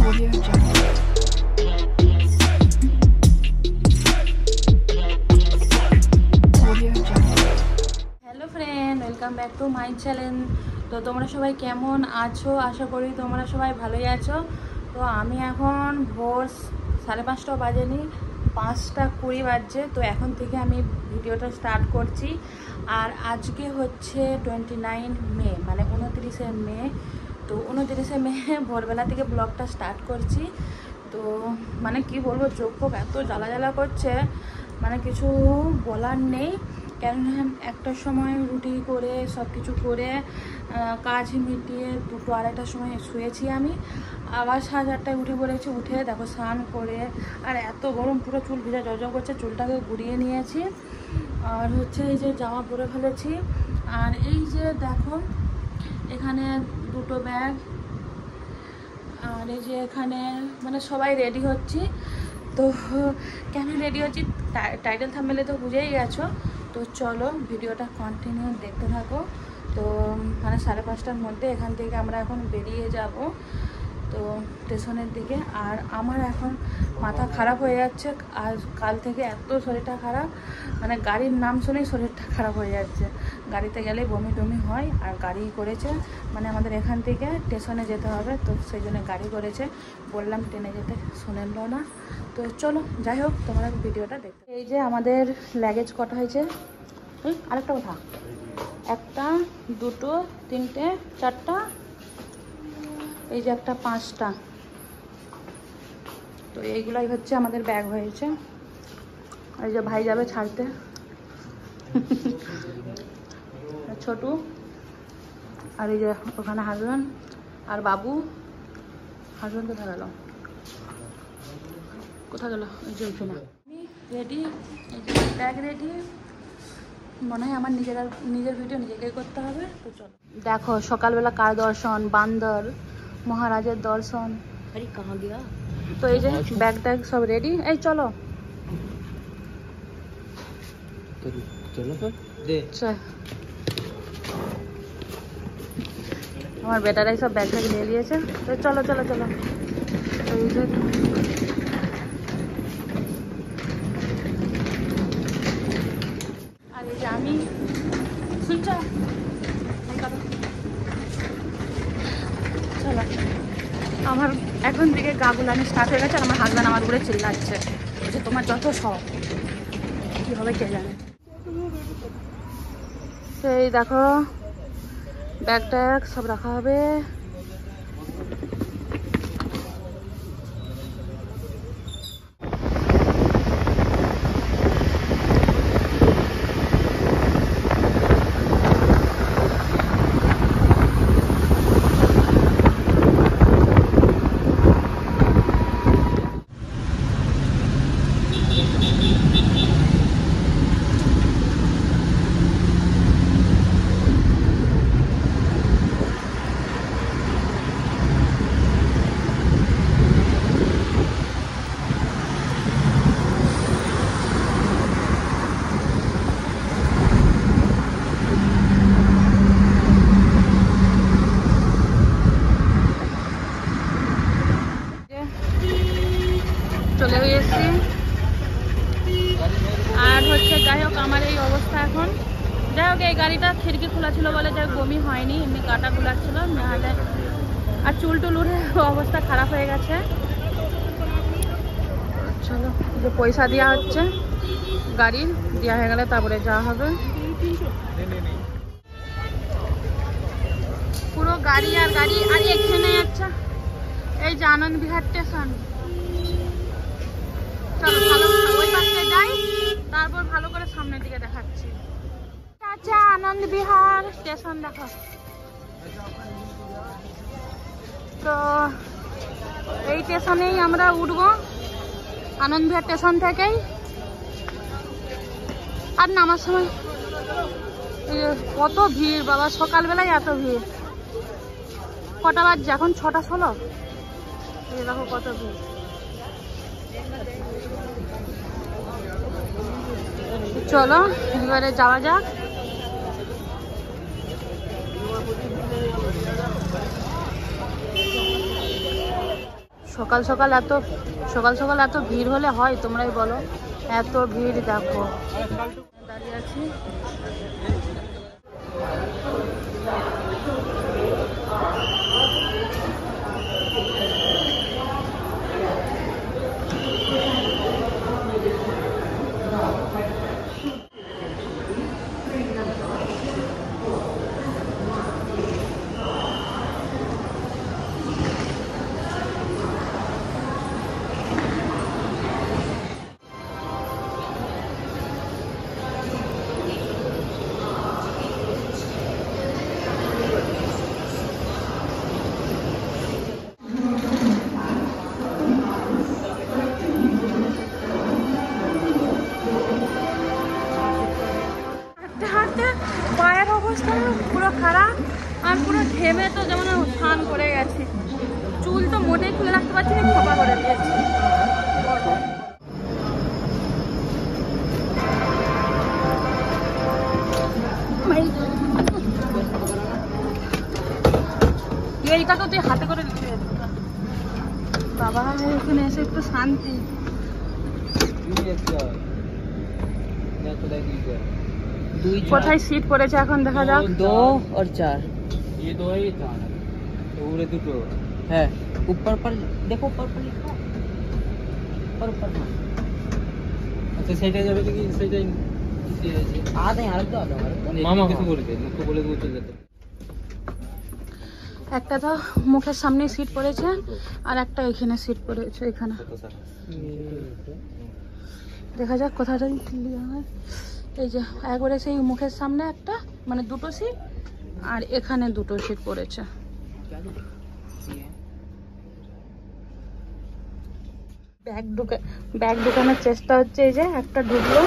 Audio Jungle. Audio Jungle. Hello friend, welcome back to my channel. তো তোমরা সবাই কেমন আছো? আশা করি তোমরা সবাই ভালোই আছো। তো আমি এখন ভোর 5:30 বাজেনি, 5:20 বাজছে। তো এখন থেকে আমি ভিডিওটা স্টার্ট করছি। আর আজকে হচ্ছে 29 মে, মানে 29শে মে। তো 29শে মে ভোরবেলা থেকে ব্লগটা স্টার্ট করছি। তো মানে কি বলবো, চোখ ফোক এত জ্বালা জ্বালা করছে, মানে কিছু বলার নেই। কেননা একটার সময় রুটি করে সব কিছু করে কাজ মিটিয়ে 2-2:30টার সময় শুয়েছি আমি। আবার 4:30টায় উঠে পড়েছি। উঠে দেখো স্নান করে, আর এত গরম, পুরো চুল ভিজা জজা করছে, চুলটাকে গুড়িয়ে নিয়েছি। আর হচ্ছে এই যে জামা পরে ফেলেছি। আর এই যে দেখো এখানে 2টো ব্যাগ। আর এই যে এখানে মানে সবাই রেডি হচ্ছি। তো কেন রেডি হচ্ছি টাইটেল থাম্বনেলে তো বুঝেই গেছো। তো চলো ভিডিওটা কন্টিনিউ দেখতে থাকো। তো মানে 5:30টার মধ্যে এখান থেকে আমরা এখন বেরিয়ে যাব তো স্টেশনের দিকে। আর আমার এখন মাথা খারাপ হয়ে যাচ্ছে। আর কাল থেকে এত শরীরটা খারাপ, মানে গাড়ির নাম শুনেই শরীরটা খারাপ হয়ে যাচ্ছে। গাড়িতে গেলে বমি টমি হয়। আর গাড়ি করেছে, মানে আমাদের এখান থেকে স্টেশনে যেতে হবে, তো সেই জন্য গাড়ি করেছে। বললাম ট্রেনে যেতে, শুনেন না। তো চলো যাই হোক, তোমরা ভিডিওটা দেখতে। এই যে আমাদের লাগেজ কটা হয়েছে, আরেকটা কথা, 1টা 2টো 3টে 4টা, এই যে একটা 5টা। তো এইগুলাই হচ্ছে আমাদের ব্যাগ হয়েছে। এই যে ভাই যাবে ছাড়তে, ছোটু। আর এই যে ওখানে হাজবেন্ড আর বাবু। হাজবেন্ড কোথায় গেল, কোথায় গেল? এই যে ওইখানে। আমি রেডি, এই যে ব্যাগ রেডি। মনে হয় আমার নিজের ভিডিও নিজেকেই করতে হবে। তো চলো দেখো সকালবেলা কার দর্শন, বান্দর মহারাজের দর্শন। আরে কাহা গিয়া? তো এই যে ব্যাগ ট্যাগ সব রেডি। এই চলো আমার বেটারাই সব ব্যাগ ট্যাগ নিয়ে দিয়েছে। তো চলো চলো চলো। এই যে আর এই যে আমি শুনছ, চলো। আমার এখন থেকে গা গুলানি স্টার্ট হয়ে গেছে। আর আমার হাজব্যান্ড আমার উপরে চিল্লাচ্ছে যে তোমার যত সব, কী হবে কে জানে। সেই দেখো ব্যাগ ট্যাগ সব রাখা হবে। চলে গিয়েছি। আর হচ্ছে যাই হোক আমার এই অবস্থা এখন। যাই হোক এই গাড়িটা খিড়কি খোলা ছিল বলে যাই হোক বমি হয়নি, এমনি কাটা খোলা ছিল নাহলে। আর চুল টুলুর অবস্থা খারাপ হয়ে গেছে। চলো যে পয়সা দেওয়া হচ্ছে, গাড়ির দেওয়া হয়ে গেলে তারপরে যাওয়া হবে। পুরো গাড়ি আর গাড়ি। আর এখানে আচ্ছা এই যে আনন্দ বিহার স্টেশন। চলো ভালো ওই পাশে যাই, তারপর ভালো করে সামনের দিকে দেখাচ্ছি। আচ্ছা আনন্দ বিহার স্টেশন দেখো। তো এই স্টেশনেই আমরা উঠবো, আনন্দ বিহার স্টেশন থেকেই। আর নামার সময় কত ভিড় বাবা, সকালবেলায় এত ভিড়। কটা বাজছে এখন? 6:16। এই দেখো কত ভিড়। চলো এবারে যাওয়া যাক। সকাল সকাল এত ভিড় হলে হয়? তোমরাই বলো, এত ভিড় দেখো। দাঁড়িয়ে আছি। পায়ের অবস্থা পুরো খারাপ, আর পুরো ঘেমে তো যেমন স্নান করে গেছি। চুল তো মোটেই খুলে রাখতে পারছি না, খোপা করে দিয়েছি। এইটা তো তুই হাতে করে লিখে বাবা, এখানে এসে একটু শান্তি। কোথায় সিট পড়েছে এখন দেখা যাক। 2 और 4 ये 2 है, ये 4 है, पूरे दुटो है। ऊपर पर देखो, ऊपर पर लिखा ऊपर ना। अच्छा সেটা যাবে কি? সেটাই আদে আর তো আদে মামা কিছু বলবে, মুখে বলে দিয়ে চলে যেতে। একটা তো মুখের সামনে সিট পড়েছে, আর একটা এখানে সিট পড়েছে। এখানে দেখা যাক কোথাটা ক্লিয়ার হয়। এই যে একবারে সেই মুখের সামনে একটা, মানে দুটো সিট, আর এখানে দুটো সিট পড়েছে। ব্যাগ ঢুকানোর চেষ্টা হচ্ছে। এই যে একটা ঢুকলো,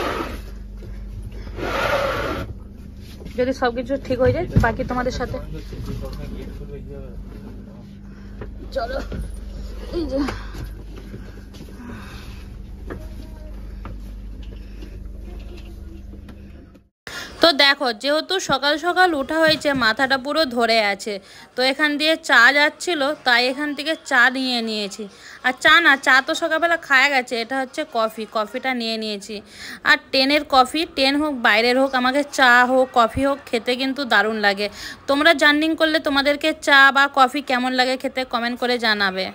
যদি সবকিছু ঠিক হয়ে যায় বাকি তোমাদের সাথে চলো। এই যে তো দেখো, যেহেতু সকাল সকাল ওঠা হয়েছে, মাথাটা পুরো ধরে আছে, তো এখান দিয়ে চা যাচ্ছিল, তাই এখান থেকে চা নিয়ে নিয়েছি। আর চা তো সকালবেলা খাওয়া গেছে, এটা হচ্ছে কফিটা নিয়ে নিয়েছি। আর ট্রেনের কফি, ট্রেন হোক বাইরের হোক, আমাকে চা হোক কফি হোক খেতে কিন্তু দারুণ লাগে। তোমরা জার্নি করলে তোমাদেরকে চা বা কফি কেমন লাগে খেতে কমেন্ট করে জানাবে।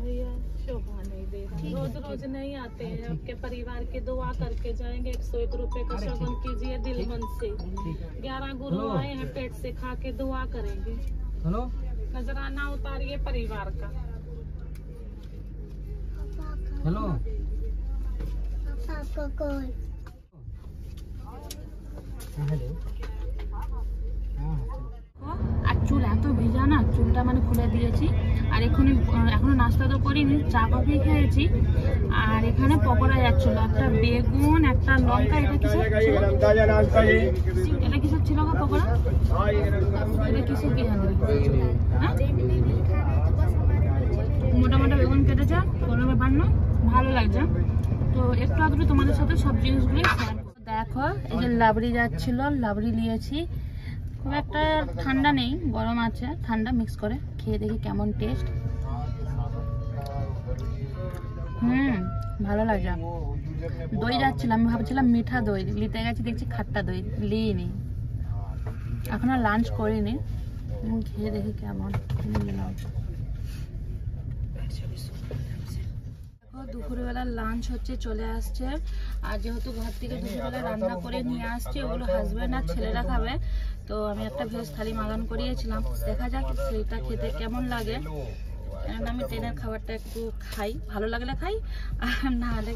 भैया शोभा नहीं दे रहा, रोज नहीं आते हैं। आपके परिवार की दुआ करके जाएंगे। 101 रुपए का शगुन कीजिए दिल मन से। 11 गुरु आए हैं, पेट से खा के दुआ करेंगे। नजराना उतारिए परिवार का। हेलो আর চুল এত ভিজা না, চুলটা মানে খুলে দিয়েছি। আর এখনো নাস্তা তো করিনি, চা কফি খেয়েছি। আর এখানে পকোড়া যাচ্ছিল, একটা বেগুন, একটা লঙ্কা। এটা কিসের ছিল গো পকোড়া? এটা কিসের কি জানি, মোটা মোটা বেগুন কেটেছে, গরমে বানানো, ভালো লাগছে। তো একটু আধটু তোমাদের সাথে সব জিনিসগুলোই শেয়ার করবো। দেখো, এই যে লাবড়ি যাচ্ছিল, লাবড়ি নিয়েছি। খুব একটা ঠান্ডা নেই, গরম আছে, ঠান্ডা মিক্স করে খেয়ে দেখি কেমন টেস্ট। ভালো লাগে। দই যাচ্ছিল, আমি ভাবছিলাম মিঠা দই নিতে গেছি, দেখছি খাট্টা দই লিইনি। এখনো লাঞ্চ করিনি, খেয়ে দেখি কেমন। দুপুরবেলা লাঞ্চ হচ্ছে, চলে আসছে। আর যেহেতু ঘর থেকে দুপুরবেলা রান্না করে নিয়ে আসছে, ওগুলো হাজব্যান্ড আর ছেলেরা খাবে, তো আমি একটা ভেজ থালি মাগান করিয়েছিলাম। দেখা যাক সেইটা খেতে কেমন লাগে। আমি ট্রেনের খাবারটা একটু খাই, ভালো লাগলে খাই, আর না হলে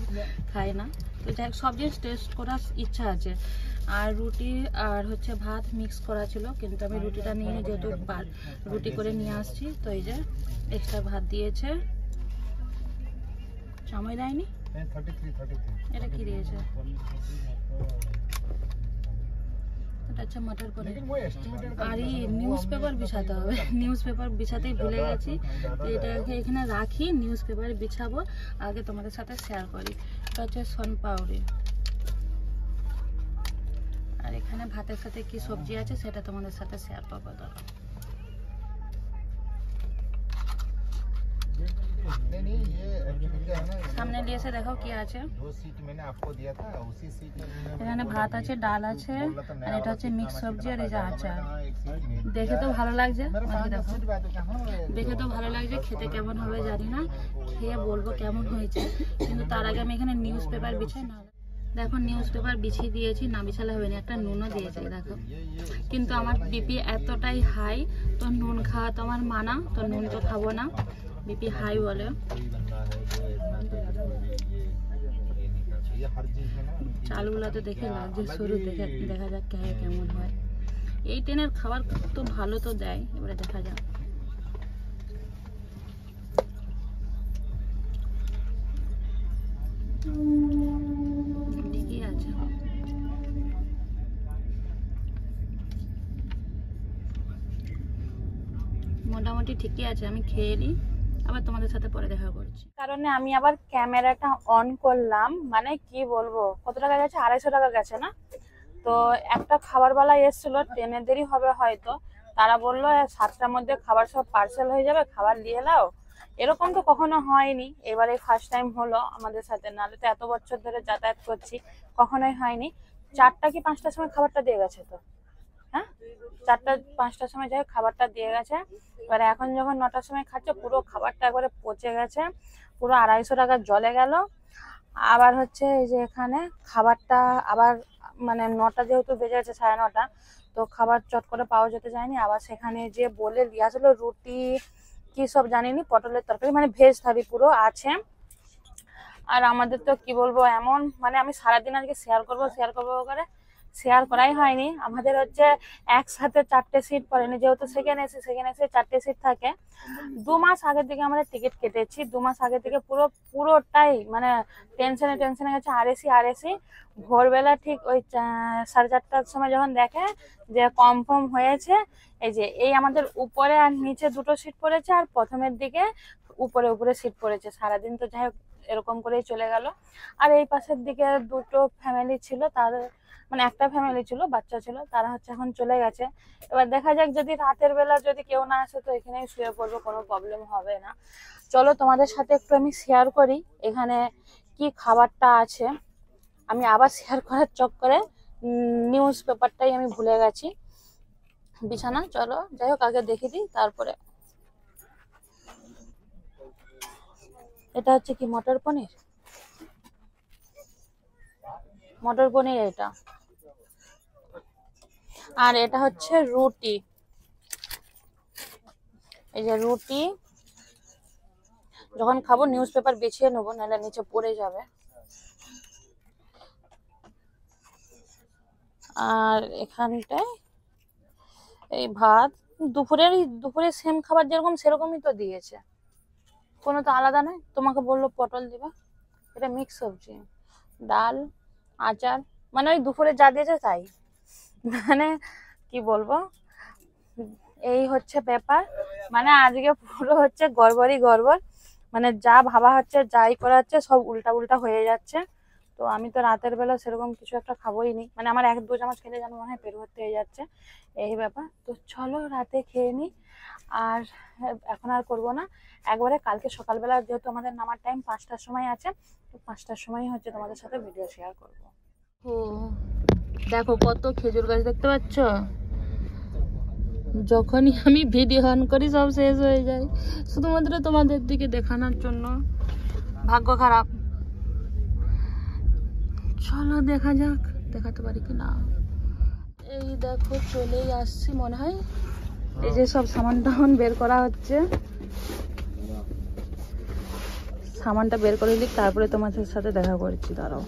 খাই না। তো যাই হোক, সব জিনিস টেস্ট করার ইচ্ছা আছে। আর রুটি আর হচ্ছে ভাত মিক্স করা ছিল, কিন্তু আমি রুটিটা নিয়ে যেহেতু রুটি করে নিয়ে আসছি, তো এই যে এক্সট্রা ভাত দিয়েছে। চামচ দেয়নি, এটা কি দিয়েছে? আচ্ছা, মটর পনির। আর এই নিউজ পেপার বিছাতে হবে, নিউজ পেপার বিছাতেই ভুলে গেছি। তো এটাকে এখানে রাখি, নিউজ পেপার বিছাবো, আগে তোমাদের সাথে শেয়ার করি। একটা হচ্ছে সোনপাউরি। আর এখানে ভাতের সাথে কি সবজি আছে সেটা তোমাদের সাথে শেয়ার করবো। ধরো সামনে নিয়ে এসে দেখো কি আছে। এখানে ভাত আছে, ডাল আছে, আর এটা হচ্ছে মিক্স সবজি, আর এই যে আচার। দেখে তো ভালো লাগছে, দেখো দেখে তো ভালো লাগছে, খেতে কেমন হবে জানি না, খেয়ে বলবো কেমন হয়েছে। কিন্তু তার আগে আমি এখানে নিউজ পেপার বিছাই না। দেখো নিউজ পেপার বিছিয়ে দিয়েছি, না বিছালে হবে না। একটা নুনও দিয়েছে দেখো। কিন্তু আমার বিপি এতটাই হাই, তো নুন খাওয়া তো আমার মানা, তো নুন তো খাবো না, বিপি হাই বলে। চালগুলো তো দেখে লাগছে সরু, দেখে দেখা যাক কেমন হয়। এই ট্রেনের খাবার তো ভালো তো দেয়, এবারে দেখা যাক। ঠিকই আছে, মোটামুটি ঠিকই আছে। আমি খেয়ে নিই, আবার তোমাদের সাথে পরে দেখা করছি। কারণে আমি আবার ক্যামেরাটা অন করলাম। মানে কি বলবো, কত টাকা গেছে? 250 টাকা গেছে না? তো একটা খাবার বেলা এসেছিল, ট্রেনের দেরি হবে হয়তো, তারা বললো 7টার মধ্যে খাবার সব পার্সেল হয়ে যাবে, খাবার নিয়ে নাও। এরকম তো কখনো হয়নি, এবারে ফার্স্ট টাইম হলো আমাদের সাথে। নাহলে তো এত বছর ধরে যাতায়াত করছি, কখনোই হয়নি। 4টা কি 5টার সময় খাবারটা দিয়ে গেছে তো, হ্যাঁ 4টা 5টার সময় যাই খাবারটা দিয়ে গেছে। এবারে এখন যখন 9টার সময় খাচ্ছে, পুরো খাবারটা একবারে পচে গেছে, পুরো 250 টাকা জলে গেল। আবার হচ্ছে এই যে এখানে খাবারটা আবার মানে 9টা যেহেতু বেজে গেছে, 9:30, তো খাবার চট করে পাওয়া যেতে যায়নি। আবার সেখানে যে বলে দেওয়া ছিল রুটি কি সব জানিনি, পটলের তরকারি, মানে ভেজ থালি পুরো আছে। আর আমাদের তো কি বলবো এমন, মানে আমি সারাদিন আজকে শেয়ার করবো করে শেয়ার করাই হয়নি। আমাদের হচ্ছে একসাথে 4টে সিট পড়েনি, যেহেতু সেখানে এসে 4টে সিট থাকে। 2 মাস আগের থেকে আমরা টিকিট কেটেছি, 2 মাস আগে থেকে পুরোটাই মানে টেনশনে গেছে। আরএসি ভোরবেলা ঠিক ওই 4:30টার সময় যখন দেখে যে কনফার্ম হয়েছে, এই আমাদের উপরে আর নিচে 2টো সিট পড়েছে, আর প্রথমের দিকে উপরে সিট পড়েছে। সারাদিন তো যাই হোক এরকম করেই চলে গেল। আর এই পাশের দিকে 2টো ফ্যামিলি ছিল, তাদের মানে একটা ফ্যামিলি ছিল, বাচ্চা ছিল, তারা হচ্ছে এখন চলে গেছে। এবার দেখা যাক, যদি রাতের বেলা যদি কেউ না আসে তো এখানেই শুয়ে পড়বো, কোনো প্রবলেম হবে না। চলো তোমাদের সাথে একটু আমি শেয়ার করি এখানে কি খাবারটা আছে। আমি আবার শেয়ার করার চক্করে নিউজ পেপারটাই আমি ভুলে গেছি বিছানা। চলো যাই হোক আগে দেখে দিই তারপরে। এটা হচ্ছে কি মটর পনির এটা। আর এটা হচ্ছে রুটি, এই যে রুটি। যখন খাবো নিউজ পেপার বিছিয়ে নেবো, নাহলে নিচে পড়ে যাবে। আর এখানটায় এই ভাত, দুপুরে সেম খাবার যেরকম সেরকমই তো দিয়েছে, কোনো তো আলাদা নয়। তোমাকে বললো পটল দিবে, এটা মিক্স সবজি, ডাল, আচার, মানে ওই দুপুরে যা দিয়েছে তাই। মানে কি বলবো, এই হচ্ছে ব্যাপার। মানে আজকে পুরো হচ্ছে গড়বড়, মানে যা ভাবা হচ্ছে, যাই করা হচ্ছে সব উল্টা হয়ে যাচ্ছে। তো আমি তো রাতের বেলা সেরকম কিছু একটা খাবোই নি, মানে আমার 1-2 চামচ খেলে যেন মনে হয় পেট ভর্তি হয়ে যাচ্ছে, এই ব্যাপার। তো চলো রাতে খেয়ে নি, আর এখন আর করবো না, একবারে কালকে সকালবেলা যেহেতু আমাদের নামার টাইম 5টার সময় আছে, তো 5টার সময় হচ্ছে তোমাদের সাথে ভিডিও শেয়ার করবো। ও দেখো কত খেজুর গাছ দেখতে পাচ্ছ, যখনই আমি ভিডিও অন করি সব শেষ হয়ে যায়, শুধুমাত্র তোমাদের দিকে দেখানোর জন্য। ভাগ্য খারাপ। চলো দেখা যাক দেখাতে পারি কি না। এই দেখো চলেই আসছি মনে হয়, এই যে সব সামানটা বের করা হচ্ছে। সামানটা বের করে দিক, তারপরে তোমাদের সাথে দেখা করছি, দাঁড়াও।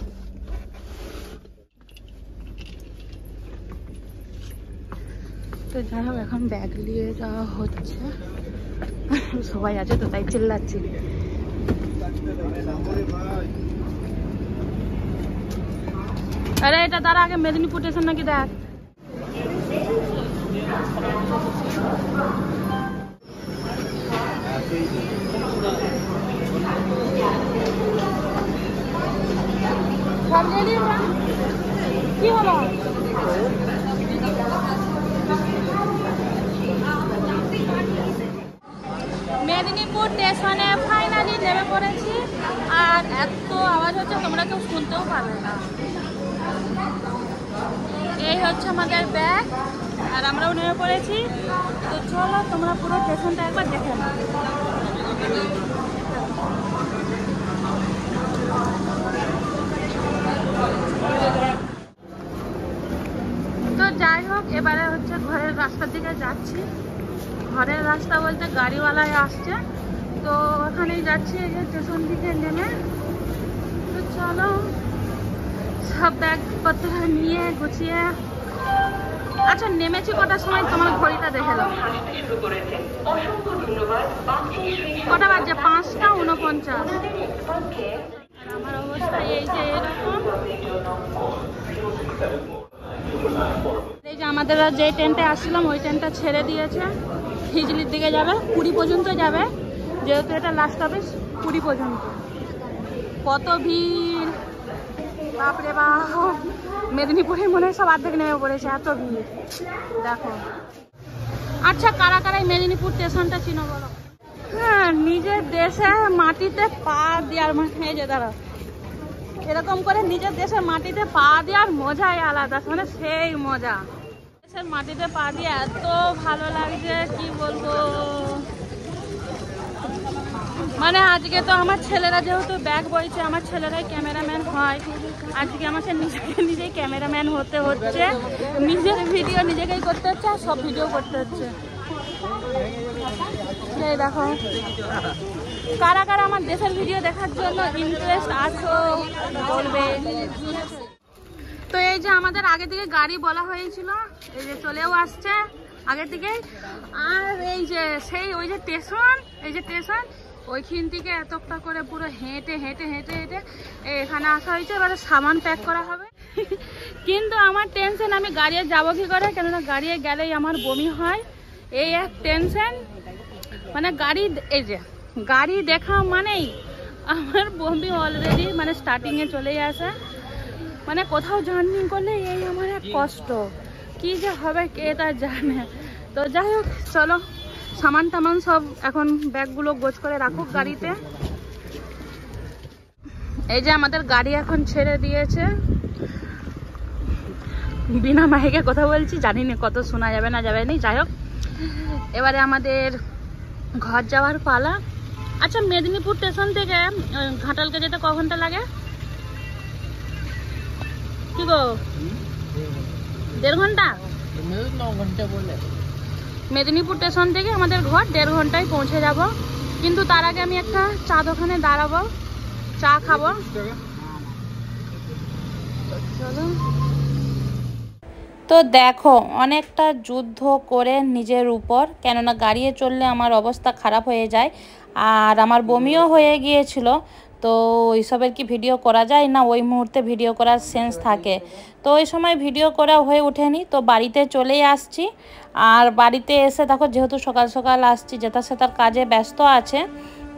তো যাই হোক এখন ব্যাগ নিয়ে যাওয়া হচ্ছে, সবাই আছে তো তাই চিল্লাচ্ছি। আরে এটা তারা আগে মেদিনীপুর স্টেশন নাকি দেখ। সব রেডি কি হলো? মেদিনীপুর স্টেশনে ফাইনালি নেমে পড়েছি। আর এত আওয়াজ হচ্ছে তোমরা কেউ শুনতেও পাবে না। এই হচ্ছে আমাদের ব্যাগ আর আমরাও নেমে পড়েছি। তো চলো তোমরা পুরো স্টেশনটা একবার দেখে নাও। তো যাই হোক, এবারে হচ্ছে ঘরের রাস্তার দিকে যাচ্ছি। ঘরের রাস্তা বলতে গাড়িওয়ালায় আসছে, তো ওখানেই যাচ্ছি এই যে স্টেশন থেকে নেমে। তো চলো সব ব্যাগপত্র নিয়ে গুছিয়ে। আচ্ছা নেমেছি কটার সময় তোমার ঘড়িটা দেখে দাও। কটা বাজে? 5টা 49। আমার অবস্থা এই যে এরকম। এই যে আমাদের যে ট্রেনটা আসছিলাম ওই ট্রেনটা ছেড়ে দিয়েছে, হিজলির দিকে যাবে, পুরী পর্যন্ত যাবে, যেহেতু এটা লাস্ট অফিস পুরী পর্যন্ত। কত ভিড় বাপরে বাপ! মেদিনীপুরে মনে হয় সব অর্ধেক নেমে পড়েছে, এত ভিড় দেখো। আচ্ছা কারা কারাই মেদিনীপুর স্টেশনটা চিনো বলো? হ্যাঁ, নিজের দেশে মাটিতে পা দেওয়ার মানে যে দাঁড়া এরকম করে নিজের দেশের মাটিতে পা দেওয়ার মজাই আলাদা, মানে সেই মজা। দেশের মাটিতে পা দিয়ে এত ভালো লাগছে কি বলবো। মানে আজকে তো আমার ছেলেরা যেহেতু ব্যাগ বইছে, আমার ছেলেরাই ক্যামেরাম্যান হয়, আজকে আমাকে নিজেই ক্যামেরাম্যান হতে হচ্ছে। নিজের ভিডিও নিজেকেই করতে হচ্ছে আর সব ভিডিও করতে হচ্ছে। এই দেখো কারা কারা আমার দেশের ভিডিও দেখার জন্য ইন্টারেস্ট আছো বলবে। তো এই যে আমাদের আগে থেকে গাড়ি বলা হয়েছিল, এই যে চলেও আসছে আগে থেকে। আর এই যে সেই ওই যে স্টেশন, এই যে স্টেশন ওইখান থেকে এতটা করে পুরো হেঁটে হেঁটে হেঁটে হেঁটে এখানে আসা হয়েছে। এবারে সামান প্যাক করা হবে। কিন্তু আমার টেনশন, আমি গাড়িয়ে যাবো কি করে, কেননা গাড়িয়ে গেলেই আমার বমি হয়, এই এক টেনশন। মানে গাড়ি, এই যে গাড়ি দেখা মানেই আমার বমি অলরেডি মানে স্টার্টিংয়ে চলেই আসে। মানে কোথাও জার্নি করলে এই আমার এক কষ্ট, কি যে হবে কে তা জানে। তো যাই হোক চলো, সামান টামান সব এখন ব্যাগগুলো গোছ করে রাখুক গাড়িতে। এই যে আমাদের গাড়ি এখন ছেড়ে দিয়েছে। বিনা মাইকে কথা বলছি, জানি না কত শোনা যাবে না যাবে না। যাই হোক এবারে আমাদের ঘর যাওয়ার পালা। আচ্ছা মেদিনীপুর স্টেশন থেকে ঘাটালকে যেতে ক ঘন্টা লাগে কি গো? 1.5 ঘন্টা? 9 ঘন্টা বলে। মেদিনীপুর স্টেশন থেকে আমাদের ঘর 1.5 ঘন্টায় পৌঁছে যাব। কিন্তু তার আগে আমি একটা চা দোকানে দাঁড়াবো, চা খাবো। চলো। তো দেখো অনেকটা যুদ্ধ করে নিজের উপর, কেননা গাড়িয়ে চললে আমার অবস্থা খারাপ হয়ে যায় আর আমার বমিও হয়ে গিয়েছিল। তো ওইসবের কি ভিডিও করা যায় না, ওই মুহূর্তে ভিডিও করার সেন্স থাকে। তো ওই সময় ভিডিও করা হয়ে ওঠেনি। তো বাড়িতে চলেই আসছি। আর বাড়িতে এসে দেখো যেহেতু সকাল সকাল আসছি, যেটা সেটার কাজে ব্যস্ত আছে।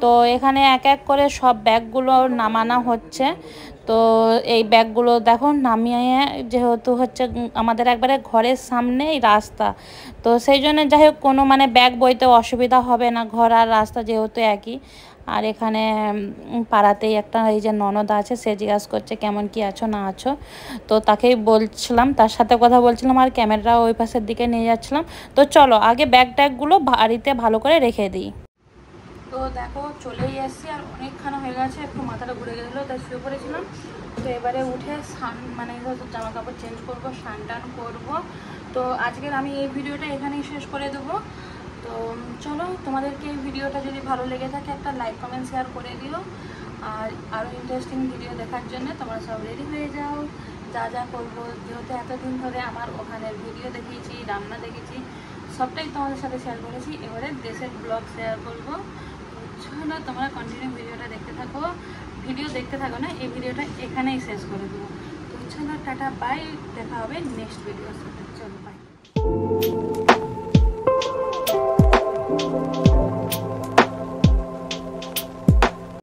তো এখানে এক এক করে সব ব্যাগগুলো নামানো হচ্ছে। তো এই ব্যাগগুলো দেখো নামিয়ে, যেহেতু হচ্ছে আমাদের একবারে ঘরের সামনেই রাস্তা, তো সেই জন্য যাই হোক কোনো মানে ব্যাগ বইতে অসুবিধা হবে না, ঘর আর রাস্তা যেহেতু একই। আর এখানে পাড়াতেই একটা এই যে ননদ আছে, সে জিজ্ঞাসা করছে কেমন কি আছো না আছো। তো তাকেই বলছিলাম, তার সাথে কথা বলছিলাম আর ক্যামেরা ওই পাশের দিকে নিয়ে যাচ্ছিলাম। তো চলো আগে ব্যাগ ট্যাগগুলো বাড়িতে ভালো করে রেখে দিই। তো দেখো চলেই আসছি, আর অনেকখানা হয়ে গেছে, একটু মাথাটা ঘুরে গেছিলো তাই শুয়ে পড়েছিলাম। তো এবারে উঠে মানে জামা কাপড় চেঞ্জ করবো, স্নান টান করবো। তো আজকের আমি এই ভিডিওটা এখানেই শেষ করে দেবো। তো চলো তোমাদেরকে এই ভিডিওটা যদি ভালো লেগে থাকে একটা লাইক কমেন্ট শেয়ার করে দিও। আর আরও ইন্টারেস্টিং ভিডিও দেখার জন্য তোমরা সব রেডি হয়ে যাও। যা যা করবো, যেহেতু এতদিন ধরে আমার ওখানের ভিডিও দেখিয়েছি, রান্না দেখেছি, সবটাই তোমাদের সাথে শেয়ার করেছি। এবারে দেশের ব্লগ শেয়ার করবো। চলো তোমরা কন্টিনিউ ভিডিওটা দেখতে থাকো, না এই ভিডিওটা এখানেই শেষ করে দেবো। তো চলো টাটা বাই, দেখা হবে নেক্সট ভিডিওর সাথে। চলো বাই।